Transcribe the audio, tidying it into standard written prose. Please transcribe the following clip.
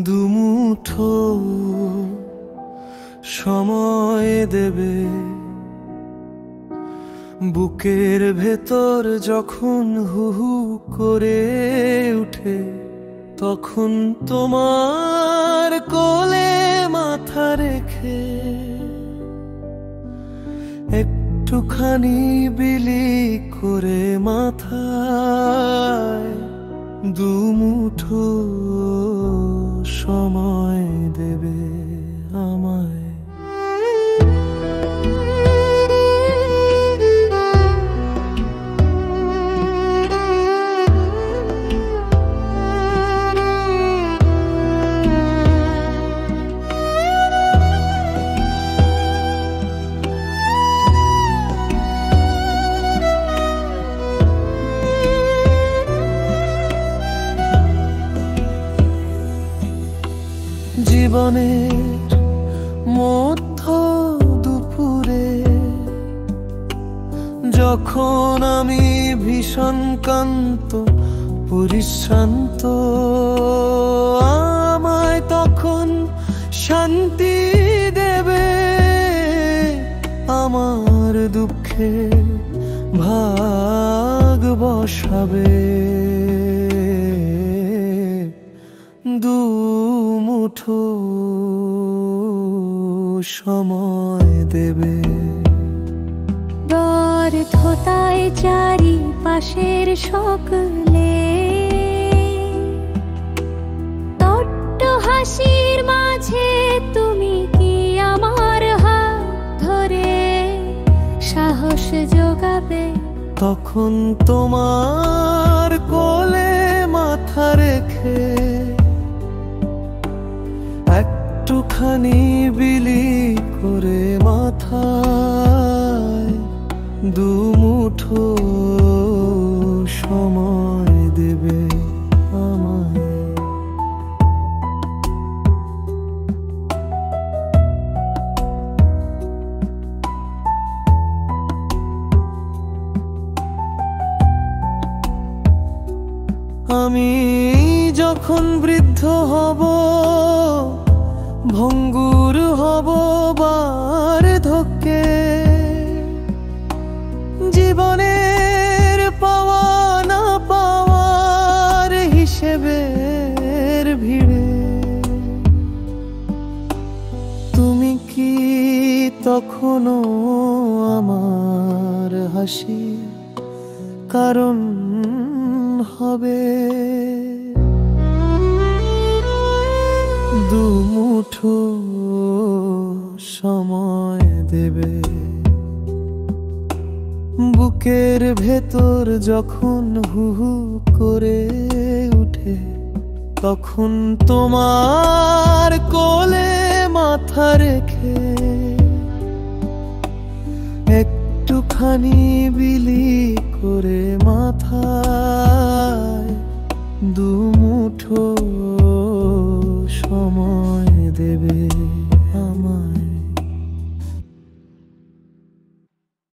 দুমুঠো সময় দেবে, বুকের ভেতর যখন হু হু করে উঠে, তখন তোমার কোলে মাথা রেখে একটুখানি বিলি করে মাথায় দুমুঠো সময় দেবে আমায়। জীবনের মধ্য দুপুরে যখন আমি ভীষণ ক্লান্ত পরিশ্রান্ত, আমায় তখন শান্তি দেবে, আমার দুঃখে ভাগ বসাবে, দুমুঠো সময় দেবে। ব্যর্থতায় চারিপাশের সকলে তট্ট হাসির মাঝে তুমি কি আমার হাত ধরে সাহস যোগাবে, তখন তোমার কোলে মাথা রেখে একটুখানি বিলি করে মাথায় দুমুঠো সময় দেবে আমায়। আমি যখন বৃদ্ধ হব, ভঙ্গুর হব বার্ধক্যে, জীবনের পাওয়া না পাওয়ার হিসেবের ভিড়ে, তুমি কি তখনো আমার হাসি কারণ হবে? দুমুঠো সময় দেবে, বুকের ভেতর যখন হু হু করে উঠে, তখন তোমার কোলে মাথা রেখে একটুখানি বিলি